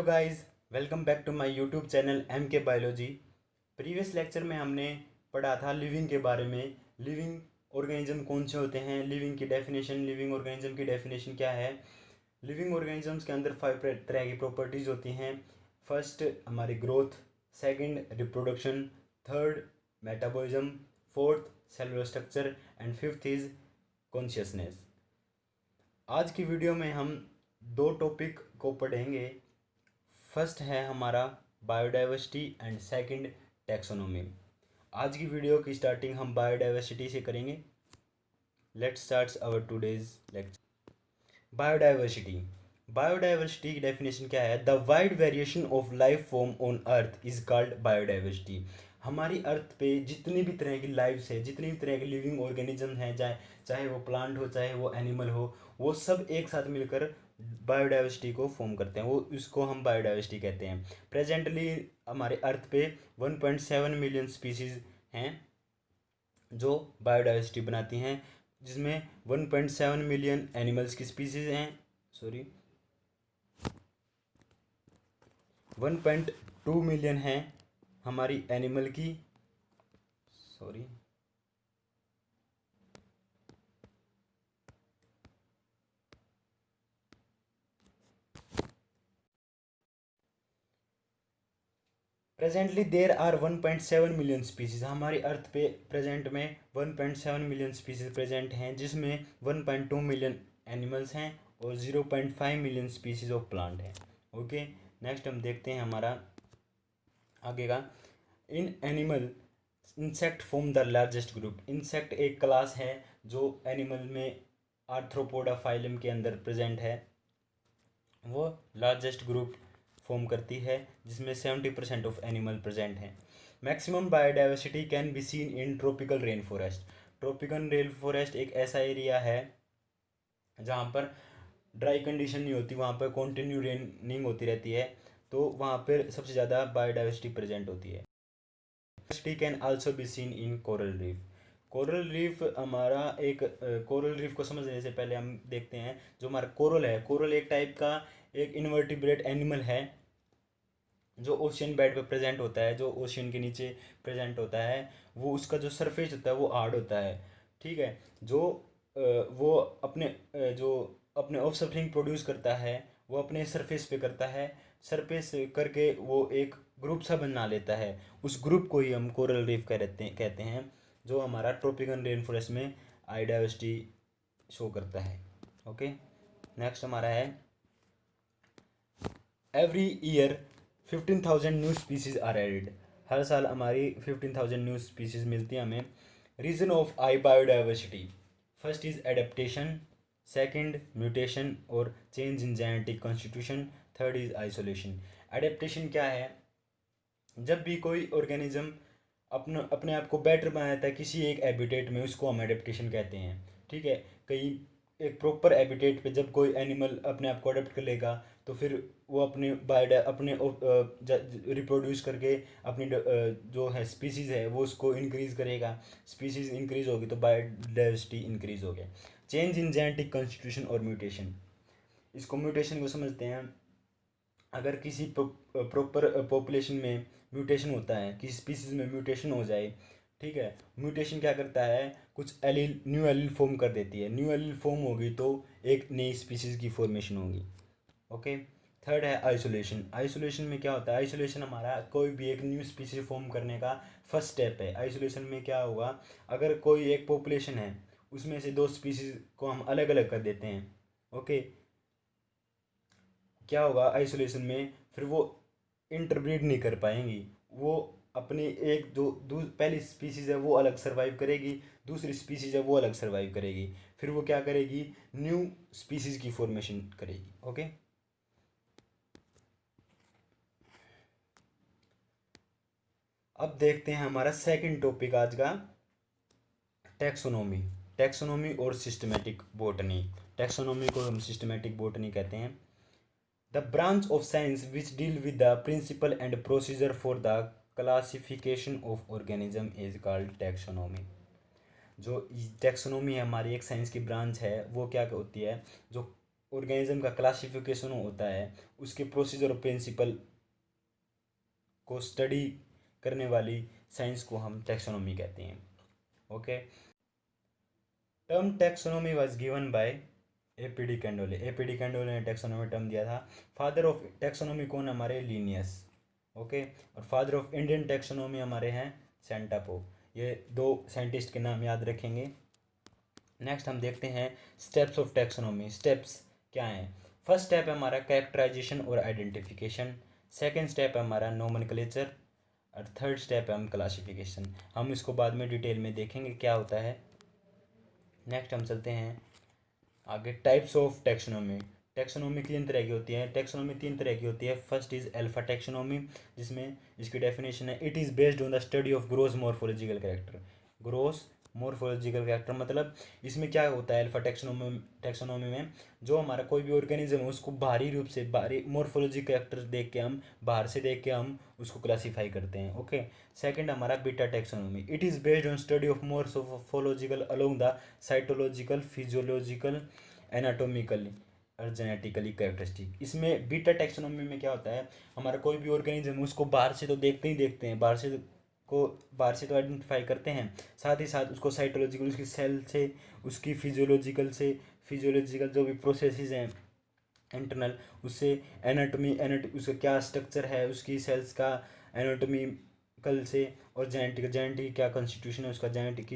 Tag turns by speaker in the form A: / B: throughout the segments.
A: Guys, welcome back to my YouTube channel M K biology. Previous lecture में हमने पढ़ा था लिविंग के बारे में। लिविंग ऑर्गेनिज्म कौन से होते हैं, लिविंग की डेफिनेशन, लिविंग ऑर्गेनिज्म की डेफिनेशन क्या है। लिविंग ऑर्गेनिजम्स के अंदर 5 तरह की प्रॉपर्टीज़ होती हैं। फर्स्ट हमारी growth, second reproduction, third metabolism, fourth cellular structure and fifth is consciousness. आज की वीडियो में हम दो टॉपिक को पढ़ेंगे। फर्स्ट है हमारा बायोडाइवर्सिटी एंड सेकंड टैक्सोनॉमी। आज की वीडियो की स्टार्टिंग हम बायोडाइवर्सिटी से करेंगे। Let's start our today's lecture. Biodiversity. Biodiversity की डेफिनेशन क्या है? The wide variation of life form on earth is called biodiversity. हमारी अर्थ पे जितनी भी तरह की लाइफ्स है, जितनी भी तरह के लिविंग ऑर्गेनिज्म हैं, चाहे चाहे वो प्लांट हो, चाहे वो एनिमल हो, वो सब एक साथ मिलकर बायोडाइवर्सिटी को फॉर्म करते हैं। वो इसको हम बायोडाइवर्सिटी कहते हैं। प्रेजेंटली हमारे अर्थ पे 1.7 मिलियन स्पीसीज हैं जो बायोडाइवर्सिटी बनाती हैं, जिसमें 1.7 मिलियन एनिमल्स की स्पीसीज हैं, सॉरी 1.2 मिलियन है हमारी एनिमल की, sorry presently there are 1.7 million species. हमारी अर्थ पे प्रेजेंट में 1.7 मिलियन स्पीसीज प्रेजेंट हैं, जिसमें 1.2 मिलियन एनिमल्स हैं और 0.5 मिलियन स्पीसीज ऑफ प्लांट हैं। ओके, नेक्स्ट हम देखते हैं हमारा आगे का। In animal insect form the largest group. Insect एक क्लास है जो एनिमल में आर्थ्रोपोडा फाइलम के अंदर प्रेजेंट है। वो लार्जेस्ट ग्रुप फॉर्म करती है, जिसमें 70% ऑफ एनिमल प्रेजेंट हैं। Maximum biodiversity can be seen in tropical rain forest. Tropical rain forest एक ऐसा एरिया है जहाँ पर ड्राई कंडीशन नहीं होती, वहाँ पर कॉन्टिन्यू रेनिंग होती रहती है, तो वहाँ पर सबसे ज़्यादा बायोडाइवर्सिटी प्रेजेंट होती है। Diversity can also be seen in coral reef. Coral reef हमारा एक कोरल रीफ को समझने से पहले हम देखते हैं जो हमारा कोरल है। कोरल एक टाइप का एक इनवर्टिब्रेट एनिमल है जो ओशियन बेड पे प्रेजेंट होता है, जो ओशियन के नीचे प्रेजेंट होता है। वो उसका जो सरफेस होता है वो हार्ड होता है, ठीक है। जो वो अपने जो अपने ऑफस्प्रिंग प्रोड्यूस करता है वो अपने सरफेस पे करता है। सरफेस करके वो एक ग्रुप सा बना लेता है। उस ग्रुप को ही हम कोरल रीफ कहते हैं, जो हमारा ट्रॉपिकल रेन फॉरेस्ट में बायोडाइवर्सिटी शो करता है। ओके, नेक्स्ट हमारा है every year 15,000 new species are added. हर साल हमारी 15,000 न्यू स्पीसीज मिलती हैं हमें। Reason of high biodiversity, first is adaptation, second mutation और change in genetic constitution, third is isolation. Adaptation क्या है? जब भी कोई ऑर्गेनिज्म अपने आप को बेटर बनाता है किसी एक हैबिटेट में, उसको हम एडेप्टेशन कहते हैं, ठीक है। कहीं एक प्रॉपर हैबिटेट पे जब कोई एनिमल अपने आप को अडेप्ट कर लेगा, तो फिर वो अपने रिप्रोड्यूस करके अपनी जो है स्पीसीज़ है वो उसको इंक्रीज़ करेगा। स्पीसीज़ इंक्रीज़ होगी तो बायोडाइवर्सिटी इंक्रीज़ हो गया। चेंज इन जेनेटिक कॉन्स्टिट्यूशन और म्यूटेशन, इसको म्यूटेशन को समझते हैं। अगर किसी प्रॉपर पॉपुलेशन में म्यूटेशन होता है, किसी स्पीसीज में म्यूटेशन हो जाए, ठीक है। म्यूटेशन क्या करता है? कुछ एलील, न्यू एलील फॉर्म कर देती है। न्यू एलील फॉर्म होगी तो एक नई स्पीसीज की फॉर्मेशन होगी। ओके, थर्ड है आइसोलेशन। आइसोलेशन में क्या होता है? आइसोलेशन हमारा कोई भी एक न्यू स्पीसीज फॉर्म करने का फर्स्ट स्टेप है। आइसोलेशन में क्या होगा? अगर कोई एक पॉपुलेशन है, उसमें से दो स्पीसीज को हम अलग अलग कर देते हैं, ओके, क्या होगा आइसोलेशन में? फिर वो इंटरब्रीड नहीं कर पाएंगी। वो अपनी एक जो पहली स्पीसीज है वो अलग सर्वाइव करेगी, दूसरी स्पीसीज है वो अलग सर्वाइव करेगी, फिर वो क्या करेगी? न्यू स्पीसीज की फॉर्मेशन करेगी। ओके, अब देखते हैं हमारा सेकंड टॉपिक आज का, टैक्सोनॉमी। टैक्सोनॉमी और सिस्टमेटिक बॉटनी। टैक्सोनॉमी को हम सिस्टमेटिक बॉटनी कहते हैं। The branch of science which deal with the principle and procedure for the classification of organism is called taxonomy। जो टैक्सोनॉमी है हमारी एक साइंस की ब्रांच है, वो क्या होती है? जो ऑर्गेनिज्म का क्लासिफिकेशन होता है उसके प्रोसीजर और प्रिंसिपल को स्टडी करने वाली साइंस को हम टैक्सोनॉमी कहते हैं। Okay, term taxonomy was given by A P de Candolle. A P de Candolle ने टैक्सोनॉमी टर्म दिया था। फादर ऑफ टैक्सोनॉमी कौन हमारे? लीनियस। ओके, और फादर ऑफ इंडियन टैक्सोनॉमी हमारे हैं सेंटापो। ये दो साइंटिस्ट के नाम याद रखेंगे। नेक्स्ट हम देखते हैं स्टेप्स ऑफ टैक्सोनॉमी। स्टेप्स क्या हैं? फर्स्ट स्टेप है हमारा कैरेक्टराइजेशन और आइडेंटिफिकेशन। सेकंड स्टेप है हमारा नोमेनक्लेचर और थर्ड स्टेप है हम क्लासिफिकेशन। हम इसको बाद में डिटेल में देखेंगे क्या होता है। नेक्स्ट हम चलते हैं आगे, टाइप्स ऑफ टैक्सोनॉमी। टैक्सोनॉमी तीन तरह की होती है। टैक्सोनॉमी तीन तरह की होती है। फर्स्ट इज अल्फा टैक्सोनॉमी, जिसमें इसकी डेफिनेशन है it is based on the study of gross morphological character. Gross morphological character मतलब इसमें क्या होता है अल्फा टैक्सोनॉमी में, जो हमारा कोई भी ऑर्गेनिज्म है उसको बाहरी रूप से, बाहरी मॉर्फोलॉजी कैरेक्टर देख के हम, बाहर से देख के हम उसको क्लासीफाई करते हैं। ओके, सेकंड हमारा beta taxonomy. It is based on study of morphological along the cytological, physiological, anatomically और जेनेटिकली कैरेक्टरिस्टिक। इसमें बीटा टैक्सोनॉमी में क्या होता है, हमारा कोई भी ऑर्गेनिज्म उसको बाहर से तो देखते ही देखते हैं, बाहर से तो आइडेंटिफाई करते हैं, साथ ही साथ उसको साइटोलॉजिकल, उसकी सेल से, उसकी फिजियोलॉजिकल जो भी प्रोसेसेस हैं इंटरनल, उससे एनाटॉमी उसका क्या स्ट्रक्चर है उसकी सेल्स का, एनाटॉमिकल से, और जेनेटिक क्या कॉन्स्टिट्यूशन है उसका, जेनेटिक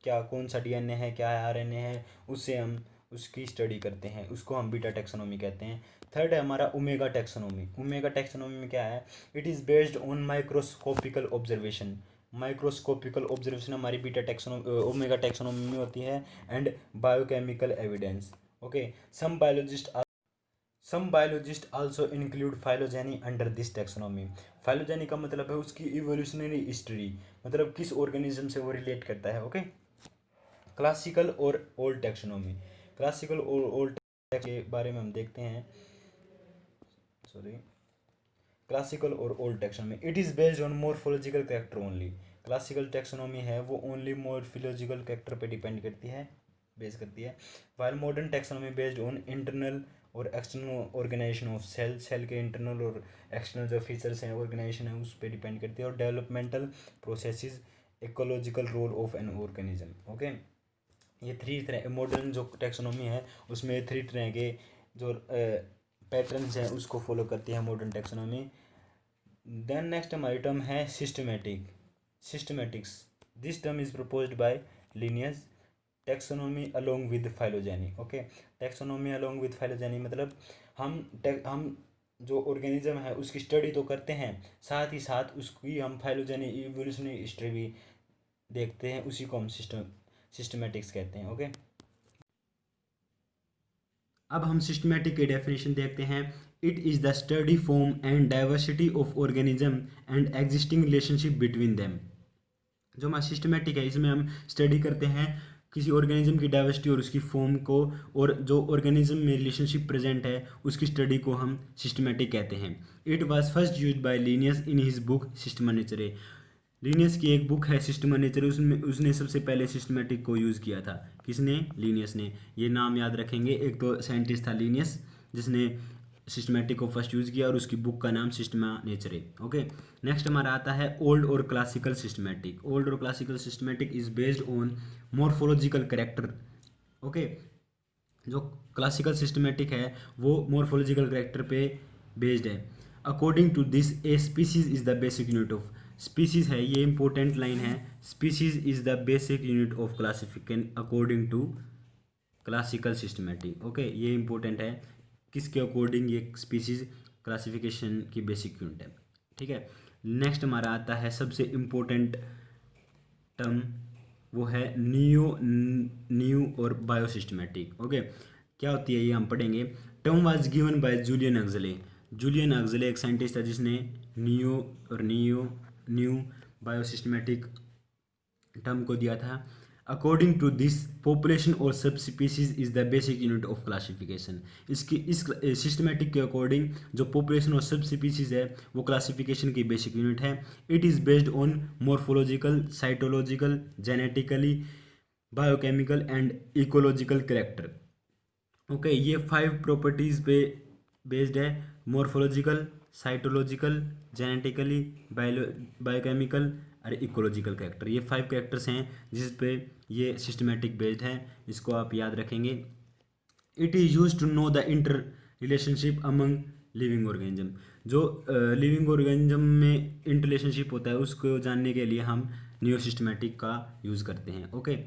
A: क्या कौन सा डीएनए है, क्या आरएनए है, उससे हम उसकी स्टडी करते हैं, उसको हम बीटा टैक्सोनॉमी कहते हैं। थर्ड है हमारा ओमेगा टैक्सोनॉमी। ओमेगा टैक्सोनॉमी में क्या है? It is based on microscopical observation. Microscopical observation हमारी बीटा टैक्सोनॉमी, ओमेगा टैक्सोनॉमी में होती है, and biochemical evidence. Okay, some biologist also include phylogeny under this taxonomy. Phylogeny का मतलब है उसकी इवोल्यूशनरी हिस्ट्री, मतलब किस ऑर्गेनिज्म से वो रिलेट करता है। ओके, क्लासिकल और ओल्ड टैक्सोनॉमी। क्लासिकल और ओल्ड के बारे में हम देखते हैं। सॉरी, क्लासिकल और old taxonomy. It is based on morphological character only. Classical taxonomy है वो ओनली मॉर्फोलॉजिकल कैरेक्टर पे डिपेंड करती है, बेस करती है। While modern taxonomy based on internal और एक्सटर्नल ऑर्गेनाइजेशन ऑफ सेल के इंटरनल और एक्सटर्नल जो फीचर्स हैं ऑर्गेनाइजेशन है उस पर डिपेंड करती है, और developmental processes, ecological role of an organism. Okay, ये थ्री तरह मॉडर्न जो टैक्सोनॉमी है उसमें थ्री तरह के जो पैटर्न्स हैं उसको फॉलो करती है मॉडर्न टैक्सोनॉमी। देन नेक्स्ट हमारी टर्म है systematics. This term is proposed by Linnaeus. Taxonomy along with phylogeny. Okay, taxonomy along with phylogeny मतलब हम जो ऑर्गेनिज्म है उसकी स्टडी तो करते हैं, साथ ही साथ उसकी हम फाइलोजेनी इवोल्यूशनरी हिस्ट्री भी देखते हैं, उसी को हम सिस्टमैटिक्स कहते हैं। ओके, अब हम सिस्टमैटिक की डेफिनेशन देखते हैं। It is the study form and diversity of organism and existing relationship between them. जो हमारा सिस्टमैटिक है इसमें हम स्टडी करते हैं किसी ऑर्गेनिज्म की डाइवर्सिटी और उसकी फॉर्म को, और जो ऑर्गेनिज्म में रिलेशनशिप प्रेजेंट है उसकी स्टडी को हम सिस्टमैटिक कहते हैं। It was first used by Linnaeus in his book Systema नेचुरे। Linnaeus की एक बुक है सिस्टमा नेचुरे, उसमें उसने सबसे पहले सिस्टमैटिक को यूज़ किया था। किसने? लीनियस ने। ये नाम याद रखेंगे, एक तो साइंटिस्ट था लीनियस जिसने सिस्टमैटिक को फर्स्ट यूज़ किया, और उसकी बुक का नाम सिस्टमा नेचुरे। ओके, नेक्स्ट हमारा आता है ओल्ड और क्लासिकल सिस्टमैटिक। ओल्ड और classical systematic is based on morphological character. Okay, जो क्लासिकल सिस्टमैटिक है वो मॉर्फोलॉजिकल कैरेक्टर पे बेस्ड है। According to this a species is the basic unit of. Species है, ये इंपॉर्टेंट लाइन है। Species is the basic unit of classification according to classical systematic. Okay, ये important है, किसके अकॉर्डिंग ये स्पीसीज क्लासिफिकेशन की बेसिक यूनिट है। ठीक है, नेक्स्ट हमारा आता है सबसे इम्पोर्टेंट टर्म, वो है न्यू और बायोसिस्टमैटिक। ओके, क्या होती है ये हम पढ़ेंगे। Term was given by Julian Huxley. Julian Huxley एक साइंटिस्ट था जिसने न्यू बायोसिस्टमैटिक टर्म को दिया था। अकॉर्डिंग टू दिस पॉपुलेशन और sub species is the basic unit of classification. इस सिस्टमैटिक के अकॉर्डिंग जो पॉपुलेशन और सब स्पीसीज है वो क्लासिफिकेशन की बेसिक यूनिट है। It is based on morphological, cytological, genetically, biochemical and ecological character. Okay, ये 5 प्रॉपर्टीज़ पे बेस्ड है। मॉर्फोलॉजिकल, साइटोलॉजिकल, जेनेटिकली, बायोकेमिकल और इकोलॉजिकल कैरेक्टर, ये 5 कैरेक्टर्स हैं जिस पे ये सिस्टमेटिक बेस्ड है। इसको आप याद रखेंगे। It is use to know the inter relationship among living organism, जो लिविंग ऑर्गेनिज्म में इंटर रिलेशनशिप होता है उसको जानने के लिए हम न्यूरो सिस्टमेटिक का यूज़ करते हैं। ओके।